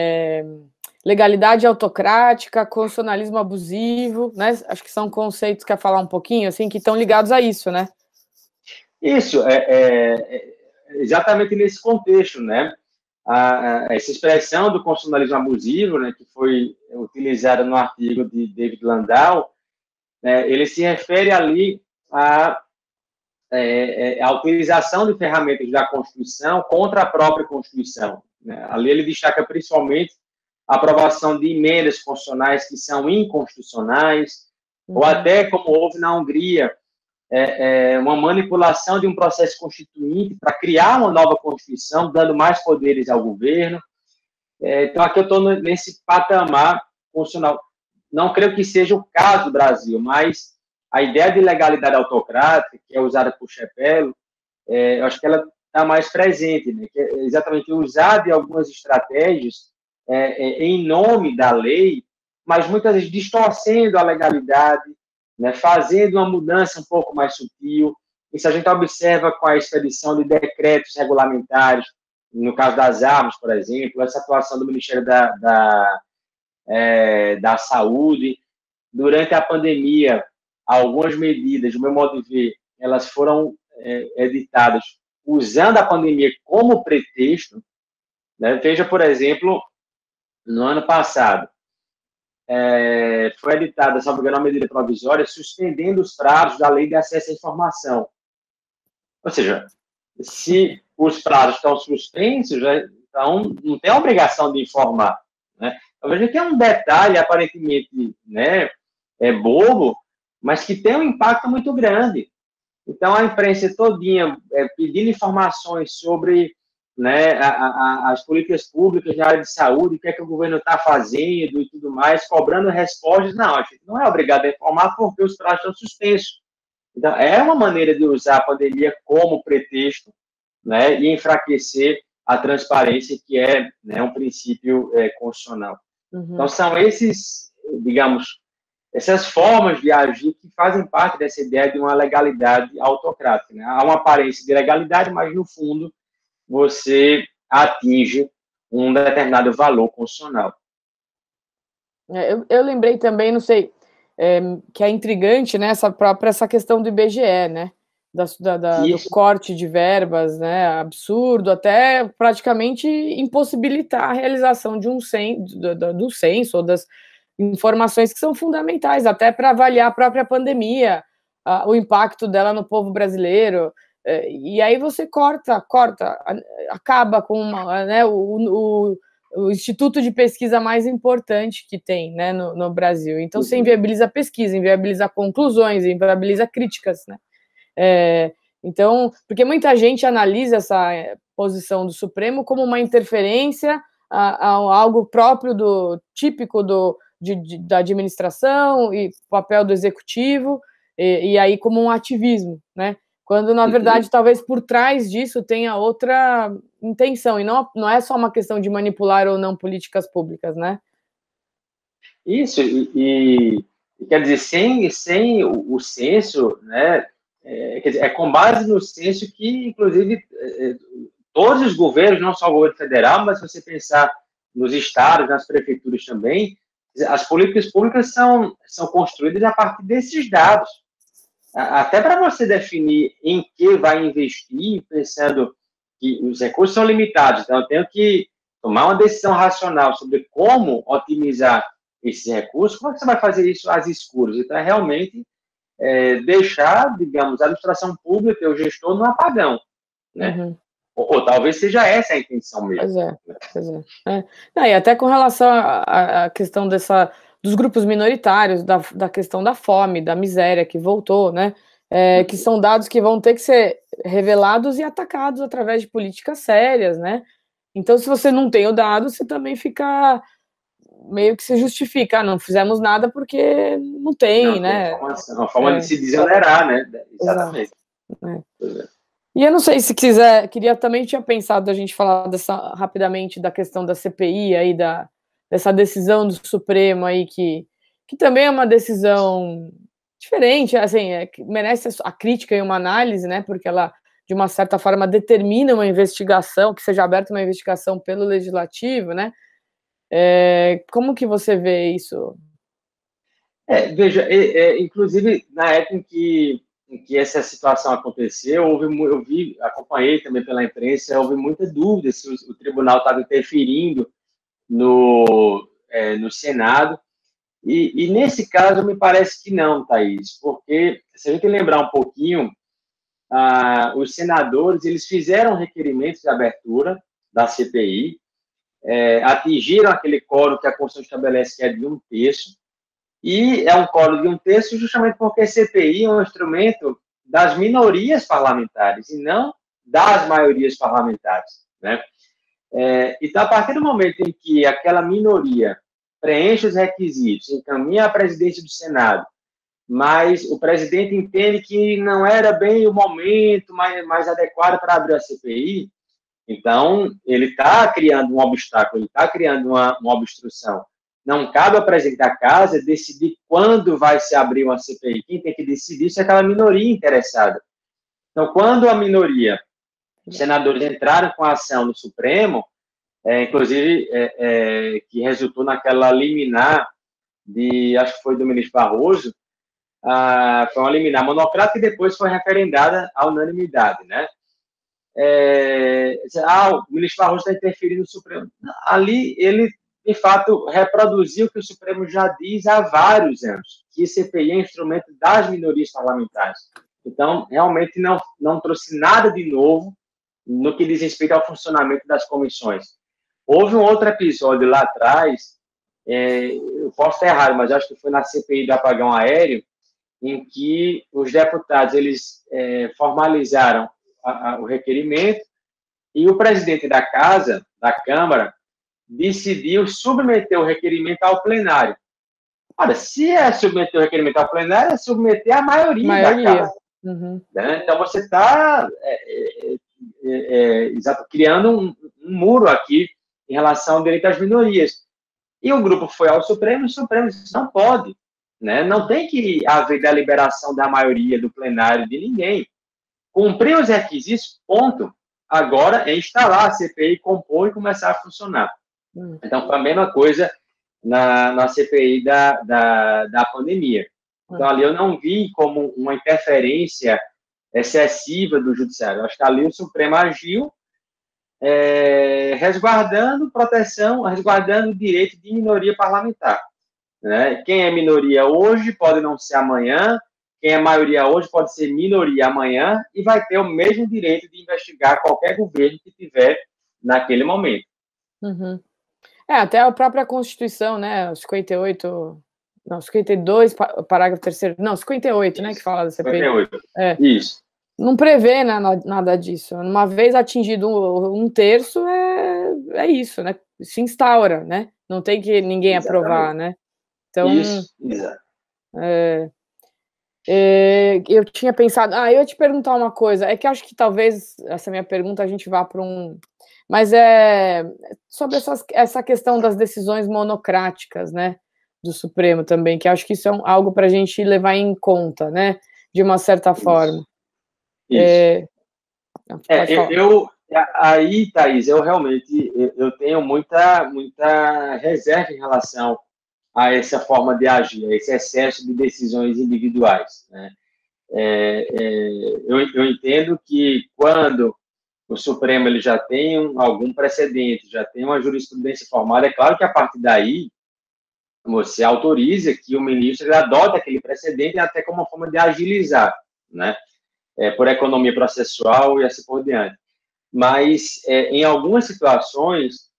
legalidade autocrática, constitucionalismo abusivo, né? Acho que são conceitos que quer falar um pouquinho, assim, que estão ligados a isso, né? Isso, exatamente nesse contexto, né? Essa expressão do constitucionalismo abusivo, né, que foi utilizada no artigo de David Landau, ele se refere ali à utilização de ferramentas da Constituição contra a própria Constituição, né? Ali ele destaca principalmente a aprovação de emendas constitucionais que são inconstitucionais, ou até, como houve na Hungria, uma manipulação de um processo constituinte para criar uma nova Constituição, dando mais poderes ao governo. Então, aqui eu estou nesse patamar constitucional. Não creio que seja o caso do Brasil, mas a ideia de legalidade autocrática, que é usada por Chepello, eu acho que ela está mais presente, né? Que é exatamente usar de algumas estratégias em nome da lei, mas muitas vezes distorcendo a legalidade, né, fazendo uma mudança um pouco mais sutil. Isso a gente observa com a expedição de decretos regulamentares, no caso das armas, por exemplo, essa atuação do Ministério da Saúde. Durante a pandemia, algumas medidas, do meu modo de ver, elas foram editadas usando a pandemia como pretexto, né? Veja, por exemplo, no ano passado, foi editada, salvo engano, uma medida provisória suspendendo os prazos da Lei de Acesso à Informação. Ou seja, se os prazos estão suspensos, então não tem a obrigação de informar, né? Eu vejo que é um detalhe, aparentemente, né, bobo, mas que tem um impacto muito grande. Então, a imprensa todinha pedindo informações sobre, né, as políticas públicas na área de saúde, o que é que o governo está fazendo e tudo mais, cobrando respostas. Não, a gente não é obrigado a informar porque os prazos estão suspensos. Então, é uma maneira de usar a pandemia como pretexto, né, e enfraquecer a transparência, que é, né, um princípio constitucional. Então, são esses, digamos, essas formas de agir que fazem parte dessa ideia de uma legalidade autocrática, né? Há uma aparência de legalidade, mas, no fundo, você atinge um determinado valor constitucional. Eu lembrei também, não sei, que é intrigante, né, essa questão do IBGE, né, do corte de verbas, né, absurdo, até praticamente impossibilitar a realização de do censo ou das informações que são fundamentais, até para avaliar a própria pandemia, o impacto dela no povo brasileiro, e aí você corta, acaba com né, o instituto de pesquisa mais importante que tem, né, no Brasil. Então, você inviabiliza a pesquisa, inviabiliza conclusões, inviabiliza críticas, né? Então, porque muita gente analisa essa posição do Supremo como uma interferência a algo próprio típico da administração e papel do executivo, e aí como um ativismo, né? Quando, na verdade, talvez por trás disso tenha outra intenção, e não é só uma questão de manipular ou não políticas públicas, né? Isso, e quer dizer, sem o censo, né, quer dizer, é com base no censo que, inclusive, todos os governos, não só o governo federal, mas se você pensar nos estados, nas prefeituras também, as políticas públicas são construídas a partir desses dados. Até para você definir em que vai investir, pensando que os recursos são limitados, então eu tenho que tomar uma decisão racional sobre como otimizar esses recursos. Como é que você vai fazer isso às escuras? Então, é realmente deixar, digamos, a administração pública e o gestor no apagão. né? Ou talvez seja essa a intenção mesmo. Pois é. Não, e até com relação à questão dos grupos minoritários, da questão da fome, da miséria que voltou, né? Que são dados que vão ter que ser revelados e atacados através de políticas sérias, né? Então, se você não tem o dado, você também fica meio que se justifica, não fizemos nada porque não tem, né? Uma forma de se desonerar, né? Exatamente. E eu não sei se queria também, tinha pensado a gente falar rapidamente da questão da CPI aí, dessa decisão do Supremo aí, que também é uma decisão diferente, assim, que merece a crítica e uma análise, né, porque ela, de uma certa forma, determina uma investigação, que seja aberta uma investigação pelo Legislativo, né? Como que você vê isso? Veja, inclusive, na época em que essa situação aconteceu, acompanhei também pela imprensa, houve muita dúvida se o tribunal estava interferindo no Senado, e nesse caso me parece que não, Thaís, porque se a gente lembrar um pouquinho, os senadores eles fizeram requerimentos de abertura da CPI, atingiram aquele quórum que a Constituição estabelece que é de 1/3, e é um quórum de 1/3 justamente porque a CPI é um instrumento das minorias parlamentares e não das maiorias parlamentares, né? Então, a partir do momento em que aquela minoria preenche os requisitos, encaminha à presidência do Senado, mas o presidente entende que não era bem o momento mais adequado para abrir a CPI, então ele está criando um obstáculo, ele está criando uma obstrução. Não cabe ao presidente da casa decidir quando vai se abrir uma CPI. Quem tem que decidir isso é aquela minoria interessada. Então, quando a minoria, os senadores entraram com a ação no Supremo, inclusive que resultou naquela liminar acho que foi do ministro Barroso, foi uma liminar monocrática e depois foi referendada à unanimidade, né? O ministro Barroso está interferindo no Supremo. Ali, ele, de fato, reproduziu o que o Supremo já diz há vários anos, que CPI é instrumento das minorias parlamentares. Então, realmente, não trouxe nada de novo no que diz respeito ao funcionamento das comissões. Houve um outro episódio lá atrás, eu posso estar errado, mas acho que foi na CPI do apagão aéreo, em que os deputados eles formalizaram o requerimento e o presidente da casa, da Câmara, decidiu submeter o requerimento ao plenário. Ora, se é submeter o requerimento ao plenário, é submeter a maioria. Da casa. Né? Então, você está criando um muro aqui em relação ao direito às minorias. E o grupo foi ao Supremo, e o Supremo disse, não pode. Né? Não tem que haver deliberação da maioria do plenário de ninguém. Cumprir os requisitos, ponto. Agora é instalar a CPI, compor e começar a funcionar. Então, foi a mesma coisa na CPI da pandemia. Então, ali eu não vi como uma interferência excessiva do Judiciário. Eu acho que ali o Supremo agiu resguardando proteção, resguardando o direito de minoria parlamentar. Né? Quem é minoria hoje pode não ser amanhã, quem é maioria hoje pode ser minoria amanhã e vai ter o mesmo direito de investigar qualquer governo que tiver naquele momento. Até a própria Constituição, né, 52, parágrafo 3º, não, 58, isso, né, que fala da CPI. 58, isso. Não prevê, né, nada disso. Uma vez atingido 1/3, é isso, né, se instaura, né, não tem que ninguém aprovar, né. Então, isso, exato. Eu tinha pensado... eu ia te perguntar uma coisa, é que acho que talvez essa minha pergunta a gente vá para um... Mas sobre essa questão das decisões monocráticas, né, do Supremo também, que acho que isso é algo para a gente levar em conta, né, de uma certa forma. Isso. Aí, Thaís, eu realmente tenho muita reserva em relação a essa forma de agir, a esse excesso de decisões individuais. Né? Eu entendo que quando o Supremo ele já tem algum precedente, já tem uma jurisprudência formada, é claro que a partir daí você autoriza que o ministro adote aquele precedente até como uma forma de agilizar, né? Por economia processual e assim por diante. mas em algumas situações,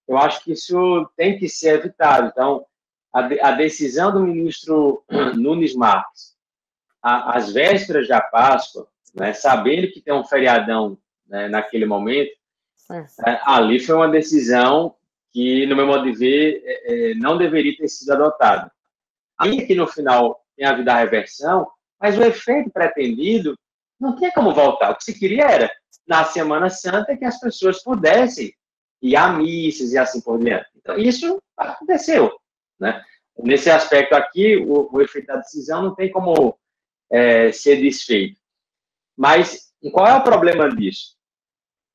eu acho que isso tem que ser evitado. Então, a decisão do ministro Nunes Marques, às vésperas da Páscoa, né, sabendo que tem um feriadão, né, naquele momento, ali foi uma decisão que, no meu modo de ver, não deveria ter sido adotada. Ainda que no final tenha havido a reversão, mas o efeito pretendido não tinha como voltar. O que se queria era, na Semana Santa, que as pessoas pudessem ir a missas e assim por diante. Então, isso aconteceu, né? Nesse aspecto aqui, o efeito da decisão não tem como ser desfeito. Mas qual é o problema disso?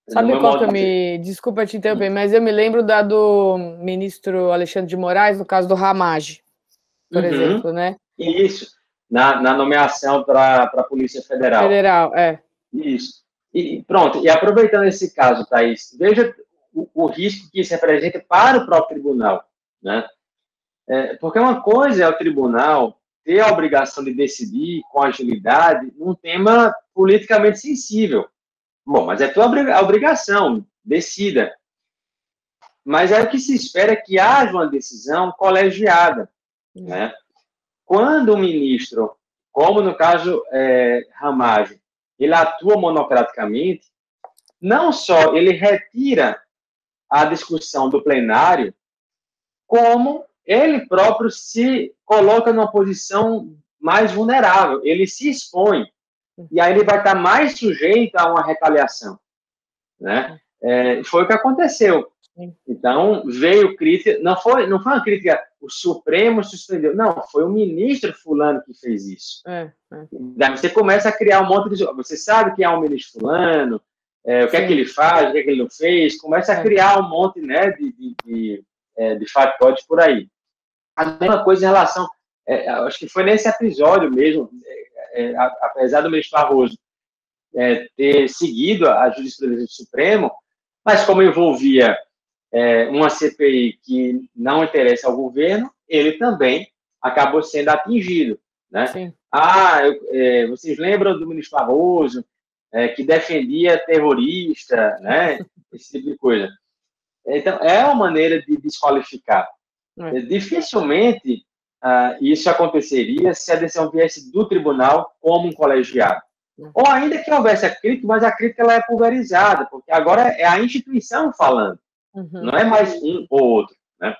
Sabe qual que eu me... Desculpa te interromper, mas eu me lembro do ministro Alexandre de Moraes, no caso do Ramage, por exemplo, né? Isso, na nomeação para a Polícia Federal. Federal, Isso. E pronto, e aproveitando esse caso, Thaís, veja o risco que isso representa para o próprio tribunal, né? Porque uma coisa é o tribunal ter a obrigação de decidir com agilidade num tema politicamente sensível. Bom, mas é tua obrigação, decida. Mas é o que se espera que haja uma decisão colegiada, né? Quando o ministro, como no caso Ramage, ele atua monocraticamente, não só ele retira a discussão do plenário, como ele próprio se coloca numa posição mais vulnerável, ele se expõe, e aí ele vai estar mais sujeito a uma retaliação, né? Foi o que aconteceu. Então, veio crítica, não foi uma crítica, o Supremo suspendeu, não, foi o ministro fulano que fez isso. Daí você começa a criar um monte de... Você sabe quem é o ministro fulano, o que é que ele faz, o que é que ele não fez, começa a criar um monte, né, de factóides por aí. A mesma coisa em relação... acho que foi nesse episódio mesmo, apesar do ministro Barroso ter seguido a jurisprudência do Supremo, mas como envolvia uma CPI que não interessa ao governo, ele também acabou sendo atingido, né? Sim. Vocês lembram do ministro Barroso, que defendia terrorista, né? Esse tipo de coisa. Então, é uma maneira de desqualificar. Dificilmente isso aconteceria se a decisão viesse do tribunal como um colegiado. Ou ainda que houvesse a crítica, mas a crítica ela é pulverizada, porque agora é a instituição falando. Não é mais um ou outro, né?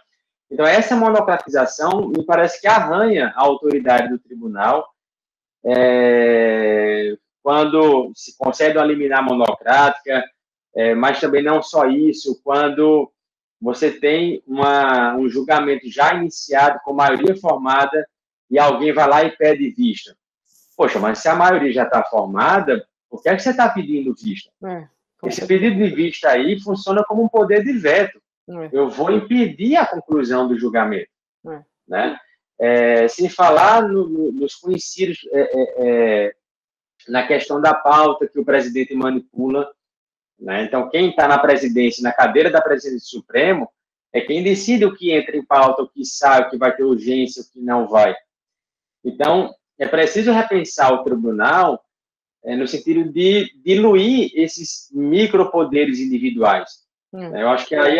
Então, essa monocratização me parece que arranha a autoridade do tribunal quando se concede uma liminar monocrática, mas também não só isso, quando você tem um julgamento já iniciado com maioria formada e alguém vai lá e pede vista. Poxa, mas se a maioria já está formada, por que é que você está pedindo vista? Esse pedido de vista aí funciona como um poder de veto. Eu vou impedir a conclusão do julgamento. Né? Sem falar nos conhecidos na questão da pauta que o presidente manipula. Né? Então, quem está na presidência, na cadeira da presidência do Supremo, é quem decide o que entra em pauta, o que sai, o que vai ter urgência, o que não vai. Então, é preciso repensar o tribunal no sentido de diluir esses micropoderes individuais. Eu acho que aí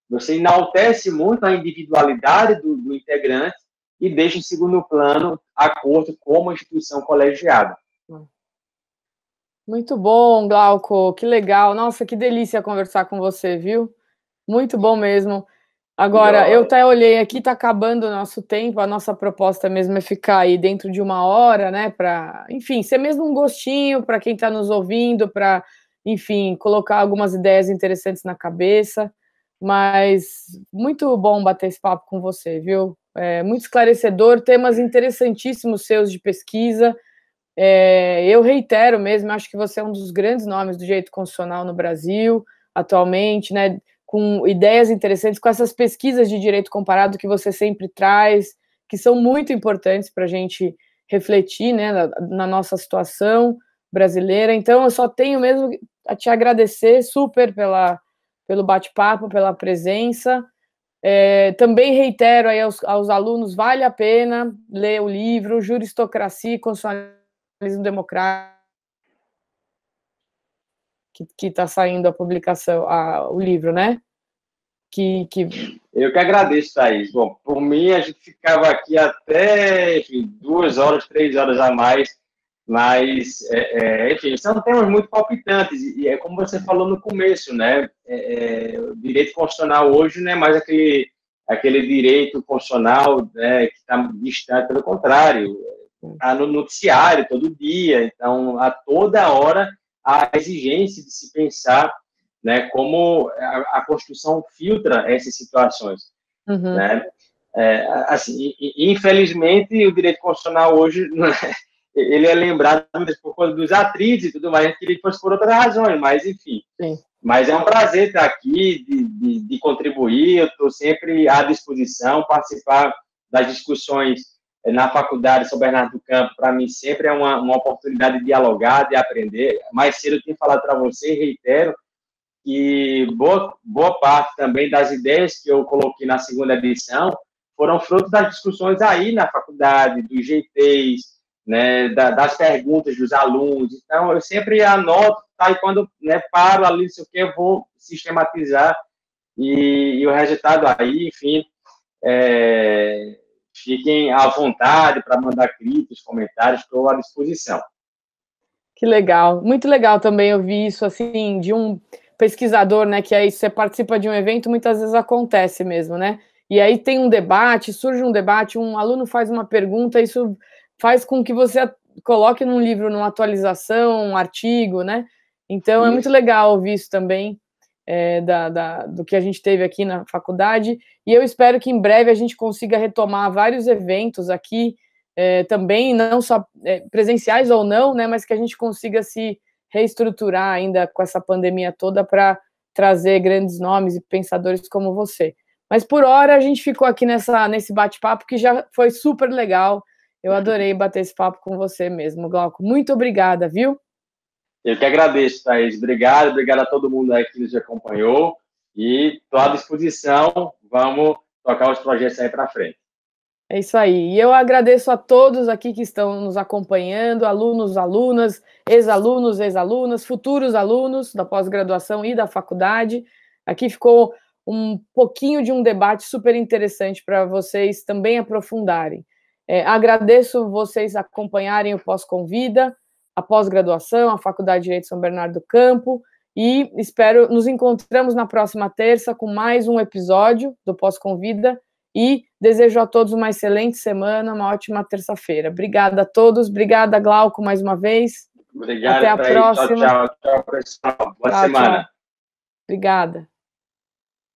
você enaltece muito a individualidade do integrante e deixa em segundo plano a corte como instituição colegiada. Muito bom, Glauco, que legal. Nossa, que delícia conversar com você, viu? Muito bom mesmo. Agora, eu até olhei aqui, está acabando o nosso tempo, a nossa proposta mesmo é ficar aí dentro de 1 hora, né, para, enfim, ser mesmo um gostinho para quem está nos ouvindo, para, enfim, colocar algumas ideias interessantes na cabeça, mas muito bom bater esse papo com você, viu? Muito esclarecedor, temas interessantíssimos seus de pesquisa. Eu reitero mesmo, acho que você é um dos grandes nomes do direito constitucional no Brasil, atualmente, né, com ideias interessantes, com essas pesquisas de direito comparado que você sempre traz, que são muito importantes para a gente refletir, né, na nossa situação brasileira. Então, eu só tenho mesmo a te agradecer super pelo bate-papo, pela presença. Também reitero aí aos alunos, vale a pena ler o livro Juristocracia e Constitucionalismo Democrático, que está saindo a publicação, o livro, né? Eu que agradeço, Thaís. Bom, por mim, a gente ficava aqui até, enfim, 2 horas, 3 horas a mais, mas, enfim, são temas muito palpitantes, e é como você falou no começo, né? O direito constitucional hoje não é mais aquele direito constitucional, né, que está distante, pelo contrário, está no noticiário todo dia, então, a toda hora, há a exigência de se pensar, né, como a Constituição filtra essas situações, né? Assim, infelizmente, o direito constitucional hoje ele é lembrado por conta dos atritos e tudo mais, a gente queria que fosse por outras razões, mas enfim. Sim. Mas é um prazer estar aqui, de contribuir, eu estou sempre à disposição, participar das discussões na Faculdade São Bernardo do Campo, para mim sempre é uma oportunidade de dialogar, de aprender. Mais cedo eu tinha falado para você, e reitero, que boa parte também das ideias que eu coloquei na segunda edição foram fruto das discussões aí na faculdade, dos GTs, né, das perguntas dos alunos. Então, eu sempre anoto, tá, e quando, né, paro ali, não sei o que, eu vou sistematizar, e o resultado aí, enfim, fiquem à vontade para mandar críticas, comentários, estou à disposição. Que legal, muito legal também ouvir isso, assim, de um pesquisador, né, que aí você participa de um evento, muitas vezes acontece mesmo, né, e aí tem um debate, surge um debate, um aluno faz uma pergunta, isso faz com que você coloque num livro, numa atualização, um artigo, né, então é muito legal ouvir isso também, do que a gente teve aqui na faculdade, e eu espero que em breve a gente consiga retomar vários eventos aqui, também, não só presenciais ou não, né, mas que a gente consiga se reestruturar ainda com essa pandemia toda para trazer grandes nomes e pensadores como você. Mas por hora a gente ficou aqui nesse bate-papo que já foi super legal. Eu adorei bater esse papo com você mesmo, Glauco. Muito obrigada, viu? Eu que agradeço, Thaís. Obrigado a todo mundo aí que nos acompanhou e estou à disposição. Vamos tocar os projetos aí para frente. É isso aí. E eu agradeço a todos aqui que estão nos acompanhando, alunos, alunas, ex-alunos, ex-alunas, futuros alunos da pós-graduação e da faculdade. Aqui ficou um pouquinho de um debate super interessante para vocês também aprofundarem. Agradeço vocês acompanharem o Pós-Convida, a pós-graduação, a Faculdade de Direito São Bernardo do Campo, e nos encontramos na próxima terça com mais um episódio do Pós-Convida. E desejo a todos uma excelente semana, uma ótima terça-feira. Obrigada a todos, obrigada, Glauco, mais uma vez. Obrigado, até a próxima. Tchau, pessoal. Boa semana. Tchau. Obrigada.